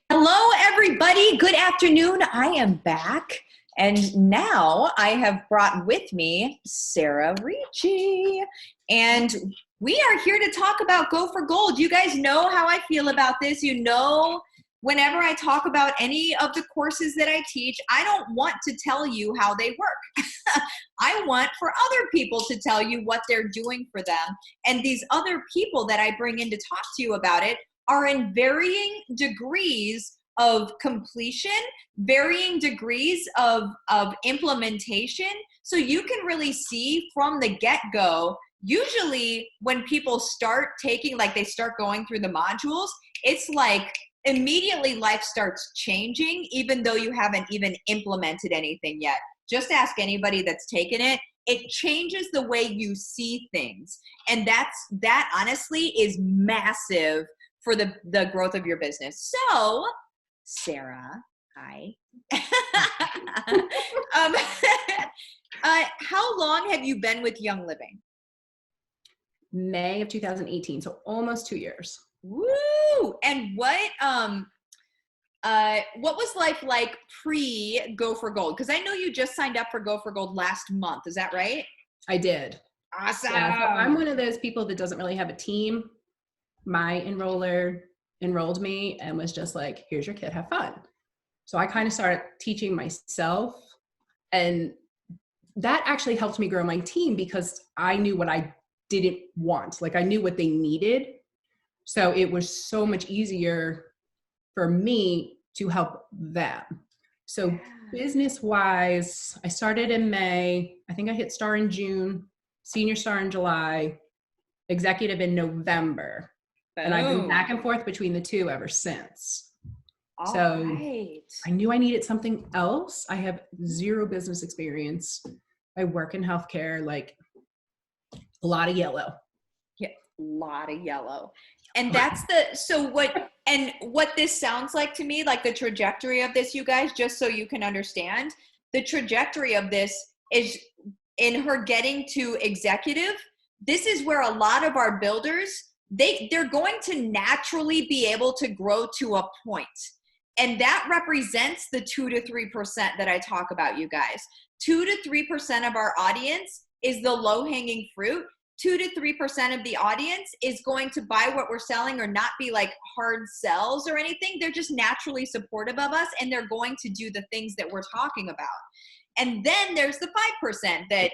Hello, everybody. Good afternoon. I am back. And now I have brought with me Sara Ricci. And we are here to talk about Go for Gold. You guys know how I feel about this. You know, whenever I talk about any of the courses that I teach, I don't want to tell you how they work. I want for other people to tell you what they're doing for them. And these other people that I bring in to talk to you about it are in varying degrees of completion, varying degrees of implementation. So you can really see from the get-go, usually when people start taking, like they start going through the modules, it's like immediately life starts changing, even though you haven't even implemented anything yet. Just ask anybody that's taken it. It changes the way you see things. And that honestly is massive for the growth of your business. So, Sara, hi. How long have you been with Young Living? May of 2018, so almost 2 years. Woo! And what was life like pre Go for Gold? Because I know you just signed up for Go for Gold last month. Is that right? I did. Awesome. Yeah, so I'm one of those people that doesn't really have a team. My enroller enrolled me and was just like, here's your kid, have fun. So I kind of started teaching myself, and that actually helped me grow my team because I knew what I didn't want. Like I knew what they needed. So it was so much easier for me to help them. So business wise, I started in May. I think I hit star in June, senior star in July, executive in November. Boom. And I've been back and forth between the two ever since. All so right. I knew I needed something else. I have zero business experience. I work in healthcare, like a lot of yellow. Yeah, a lot of yellow. And that's what this sounds like to me, like the trajectory of this, you guys, just so you can understand, the trajectory of this is in her getting to executive. This is where a lot of our builders, they're going to naturally be able to grow to a point. And that represents the 2 to 3% that I talk about, you guys. 2 to 3% of our audience is the low-hanging fruit. 2 to 3% of the audience is going to buy what we're selling or not be like hard sells or anything. They're just naturally supportive of us, and they're going to do the things that we're talking about. And then there's the 5% that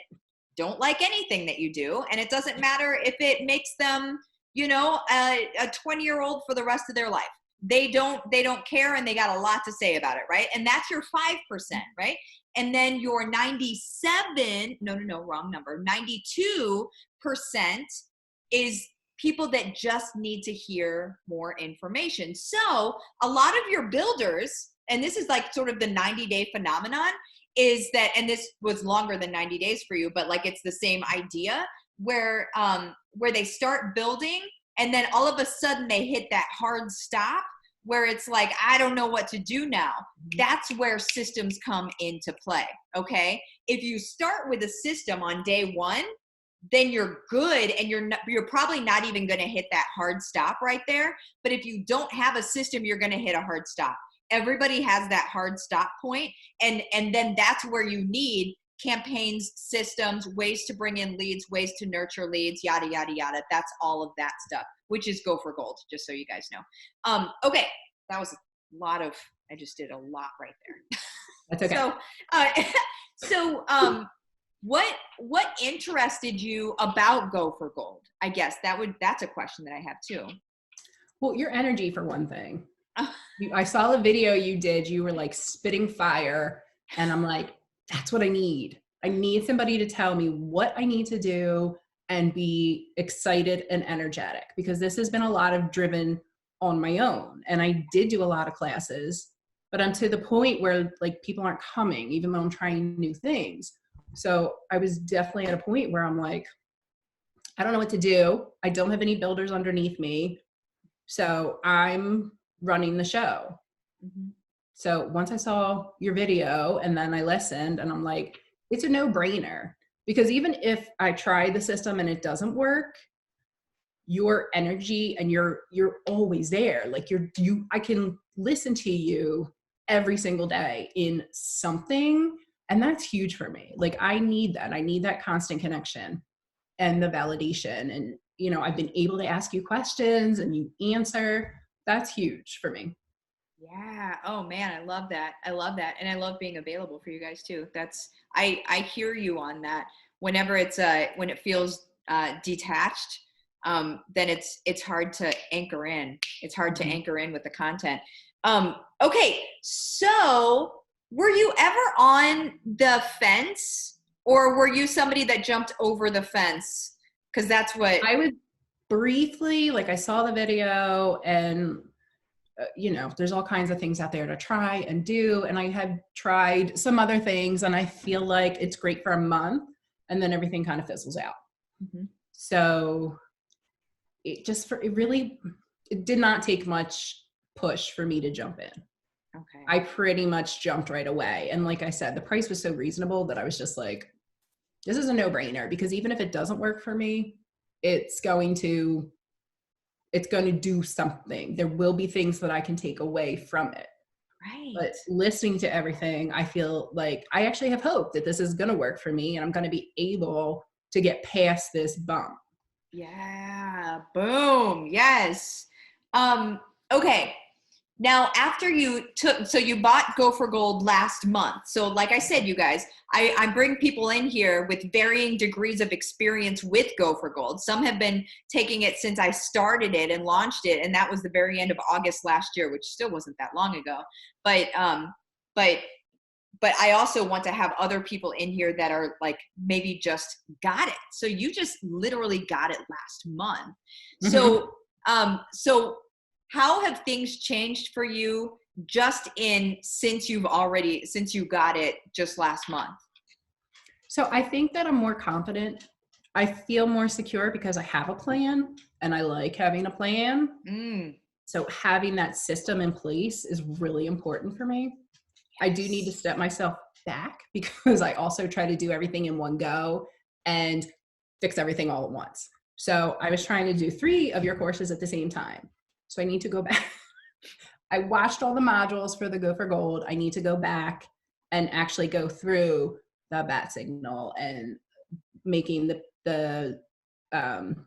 don't like anything that you do. And it doesn't matter if it makes them, a 20-year-old for the rest of their life. They don't care, and they got a lot to say about it, right? And that's your 5%, right? And then your 92% is people that just need to hear more information. So a lot of your builders, and this is like sort of the 90-day phenomenon, is that, and this was longer than 90 days for you, but like it's the same idea where they start building and then all of a sudden they hit that hard stop where it's like, I don't know what to do now. That's where systems come into play, okay? If you start with a system on day one, then you're good, and you're probably not even gonna hit that hard stop right there. But if you don't have a system, you're gonna hit a hard stop. Everybody has that hard stop point, and then that's where you need campaigns, systems, ways to bring in leads, ways to nurture leads, yada, yada, yada. That's all of that stuff, which is Go for Gold, just so you guys know. Okay, that was a lot of, I just did a lot right there. That's okay. So what interested you about Go for Gold? I guess that's a question that I have too. Well, your energy for one thing. I saw the video you did, you were like spitting fire, and I'm like, that's what I need. I need somebody to tell me what I need to do and be excited and energetic, because this has been a lot of driven on my own. And I did do a lot of classes, but I'm to the point where like people aren't coming, even though I'm trying new things. So I was definitely at a point where I'm like, I don't know what to do. I don't have any builders underneath me. So I'm running the show. Mm-hmm. So once I saw your video and then I listened, and I'm like, it's a no-brainer, because even if I try the system and it doesn't work, your energy and you're always there. Like I can listen to you every single day in something. And that's huge for me. Like I need that. I need that constant connection and the validation. And, you know, I've been able to ask you questions and you answer. That's huge for me. Yeah. Oh man, I love that. I love that. And I love being available for you guys too. I hear you on that. Whenever when it feels detached, then it's hard to anchor in. It's hard to anchor in with the content. Okay. So were you ever on the fence, or were you somebody that jumped over the fence? Cause that's what I would briefly, like I saw the video and you know, there's all kinds of things out there to try and do. And I had tried some other things and I feel like it's great for a month and then everything kind of fizzles out. Mhm. So it did not take much push for me to jump in. Okay. I pretty much jumped right away. And like I said, the price was so reasonable that I was just like, this is a no-brainer, because even if it doesn't work for me, it's going to do something. There will be things that I can take away from it. Right. But listening to everything, I feel like I actually have hope that this is going to work for me and I'm going to be able to get past this bump. Yeah. Boom. Yes. Okay. Now, after you bought Go for Gold last month. So like I said, you guys, I bring people in here with varying degrees of experience with Go for Gold. Some have been taking it since I started it and launched it. And that was the very end of August last year, which still wasn't that long ago. But I also want to have other people in here that are like maybe just got it. So you just literally got it last month. Mm-hmm. So how have things changed for you since you got it just last month? So I think that I'm more confident. I feel more secure because I have a plan and I like having a plan. So having that system in place is really important for me. I do need to step myself back because I also try to do everything in one go and fix everything all at once. So I was trying to do 3 of your courses at the same time. So I need to go back. I watched all the modules for the Go for Gold. I need to go back and actually go through the bat signal and making the web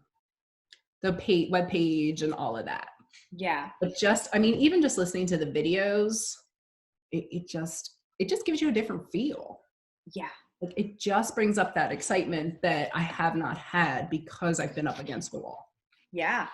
page and all of that. Yeah. But even just listening to the videos, it just gives you a different feel. Yeah. Like it just brings up that excitement that I have not had because I've been up against the wall. Yeah.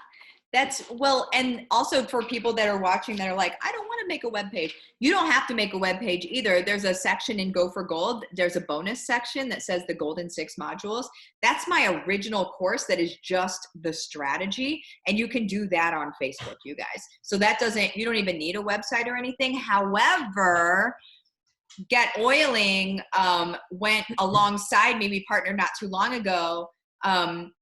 And also for people that are watching that are like, I don't want to make a web page. You don't have to make a web page either. There's a section in Go for Gold. There's a bonus section that says the Golden 6 modules. That's my original course that is just the strategy. And you can do that on Facebook, you guys. So you don't even need a website or anything. However, Get Oiling went alongside me. We partnered not too long ago.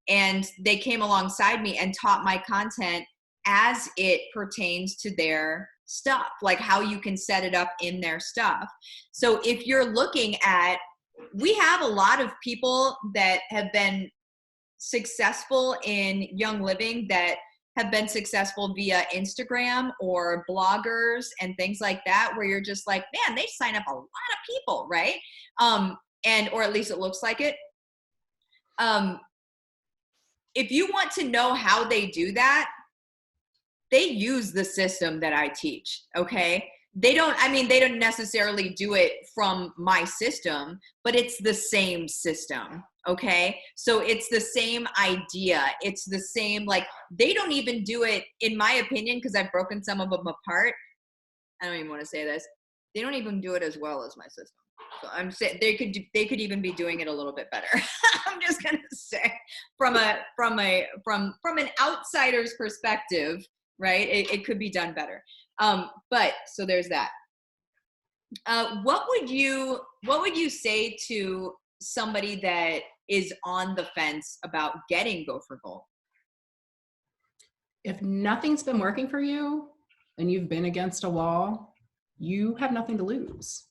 And they came alongside me and taught my content as it pertains to their stuff, like how you can set it up in their stuff. So if you're we have a lot of people that have been successful in Young Living that have been successful via Instagram or bloggers and things like that, where you're just like, man, they sign up a lot of people, right? Or at least it looks like it. If you want to know how they do that, they use the system that I teach, okay? They don't necessarily do it from my system, but it's the same system, okay? So it's the same idea. It's the same, like, they don't even do it, in my opinion, because I've broken some of them apart. I don't even want to say this. They don't even do it as well as my system. So I'm saying they could even be doing it a little bit better. I'm just gonna say from an outsider's perspective, right? It could be done better. But so there's that. What would you say to somebody that is on the fence about getting Go for Gold? If nothing's been working for you and you've been against a wall, you have nothing to lose.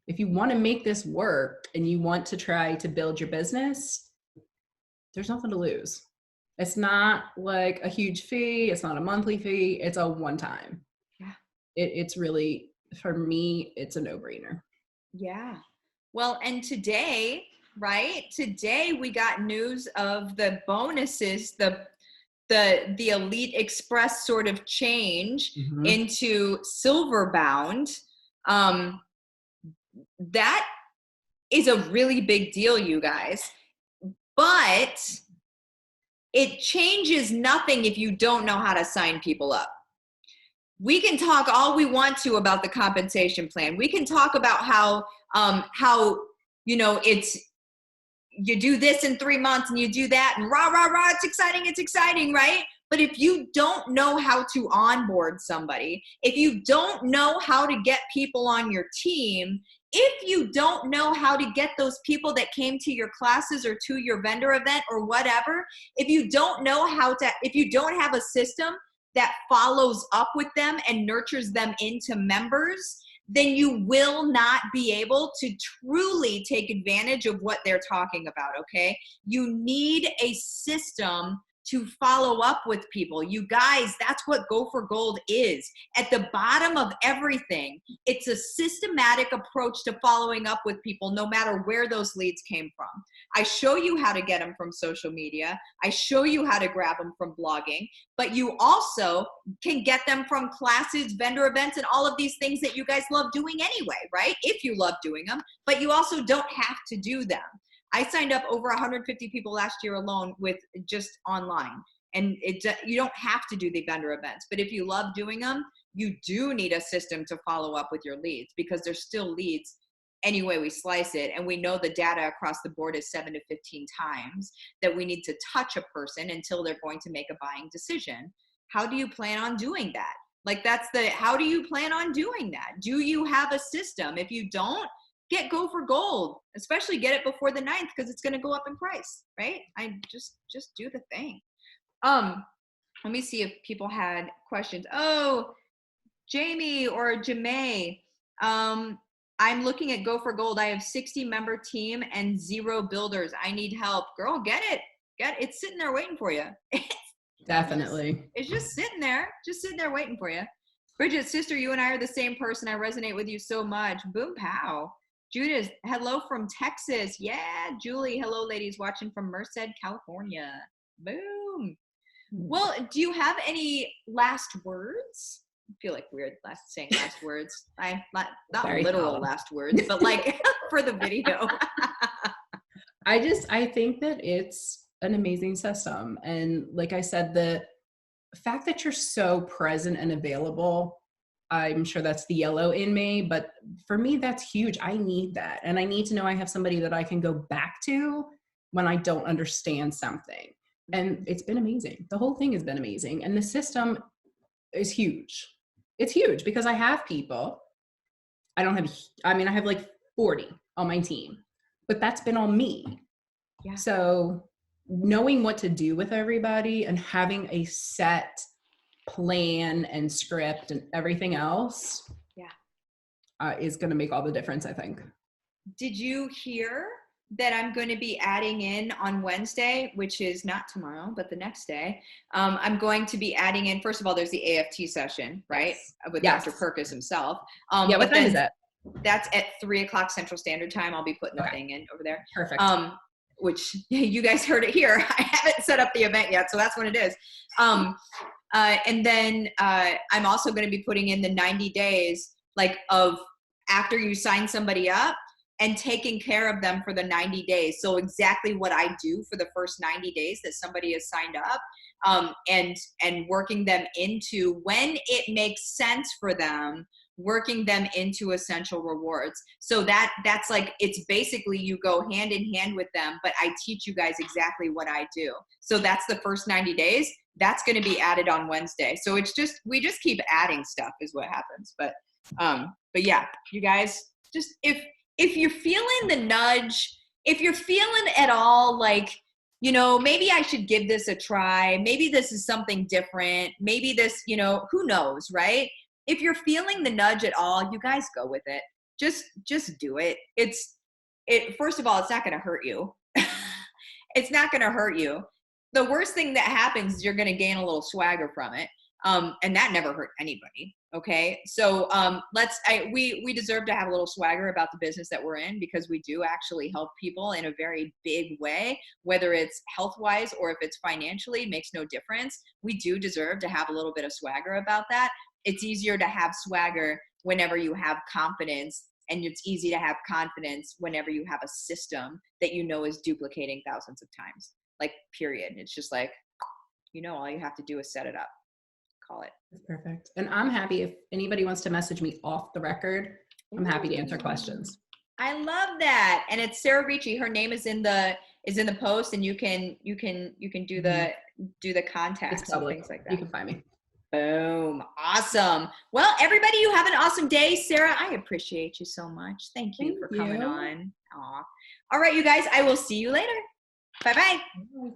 If you want to make this work and you want to try to build your business, there's nothing to lose. It's not like a huge fee. It's not a monthly fee. It's a one time. Yeah. It's really, for me, it's a no-brainer. Yeah. Well, and today, right? Today we got news of the bonuses, the Elite Express sort of change into silver bound. That is a really big deal, you guys. But it changes nothing if you don't know how to sign people up. We can talk all we want to about the compensation plan. We can talk about how it's, you do this in 3 months and you do that and rah, rah, rah, it's exciting, right? But if you don't know how to onboard somebody, if you don't know how to get people on your team, if you don't know how to get those people that came to your classes or to your vendor event or whatever, if you don't have a system that follows up with them and nurtures them into members, then you will not be able to truly take advantage of what they're talking about, okay? You need a system to follow up with people. You guys, that's what Go for Gold is. At the bottom of everything, it's a systematic approach to following up with people, no matter where those leads came from. I show you how to get them from social media. I show you how to grab them from blogging, but you also can get them from classes, vendor events, and all of these things that you guys love doing anyway, right? If you love doing them, but you also don't have to do them. I signed up over 150 people last year alone with just online. And you don't have to do the vendor events, but if you love doing them, you do need a system to follow up with your leads, because there's still leads any way we slice it. And we know the data across the board is 7 to 15 times that we need to touch a person until they're going to make a buying decision. How do you plan on doing that? Like, how do you plan on doing that? Do you have a system? If you don't, get Go for Gold, especially get it before the 9th, because it's going to go up in price, right? I just do the thing. Let me see if people had questions. Oh, Jamie or Jamae, I'm looking at Go for Gold. I have 60 member team and 0 builders. I need help. Girl, get it. It's sitting there waiting for you. Definitely. It's just sitting there waiting for you. Bridget, sister, you and I are the same person. I resonate with you so much. Boom, pow. Judith, hello from Texas. Yeah, Julie, hello, ladies, watching from Merced, California. Boom. Well, do you have any last words? I feel like weird saying last words. Not very literal calm. Last words, but like for the video. I think that it's an amazing system. And like I said, the fact that you're so present and available, I'm sure that's the yellow in me, but for me, that's huge. I need that. And I need to know I have somebody that I can go back to when I don't understand something. And it's been amazing. The whole thing has been amazing. And the system is huge. It's huge because I have people. I have like 40 on my team, but that's been all me. Yeah. So knowing what to do with everybody and having a set plan and script and everything else is going to make all the difference, I think. Did you hear that I'm going to be adding in on Wednesday, which is not tomorrow, but the next day? I'm going to be adding in, first of all, there's the AFT session, right? With Dr. Perkis himself. What time is that? That's at 3:00 Central Standard Time. I'll be putting the thing in over there. Perfect. Which you guys heard it here. I haven't set up the event yet, so that's when it is. And then I'm also going to be putting in the 90 days, like of after you sign somebody up and taking care of them for the 90 days. So exactly what I do for the first 90 days that somebody has signed up, and working them into, when it makes sense for them, working them into essential rewards. So that's like, it's basically you go hand in hand with them, but I teach you guys exactly what I do. So that's the first 90 days. That's going to be added on Wednesday. So it's just, we just keep adding stuff is what happens. But yeah, you guys, just if you're feeling the nudge, if you're feeling at all like, maybe I should give this a try. Maybe this is something different. Maybe this, who knows, right? If you're feeling the nudge at all, you guys go with it. Just do it. First of all, it's not going to hurt you. It's not going to hurt you. the worst thing that happens is you're going to gain a little swagger from it. And that never hurt anybody. Okay. So, we deserve to have a little swagger about the business that we're in, because we do actually help people in a very big way, whether it's health wise or if it's financially, makes no difference. We do deserve to have a little bit of swagger about that. It's easier to have swagger whenever you have confidence, and it's easy to have confidence whenever you have a system that you know is duplicating thousands of times, like, period. It's just like, all you have to do is set it up. Call it. That's perfect. And I'm happy if anybody wants to message me off the record, I'm happy to answer questions. I love that. And it's Sara Ricci. Her name is in the post, and you can do the contacts and things like that. You can find me. Boom. Awesome. Well, everybody, you have an awesome day. Sara, I appreciate you so much. Thank you for coming on. Aw. All right, you guys, I will see you later. Bye-bye.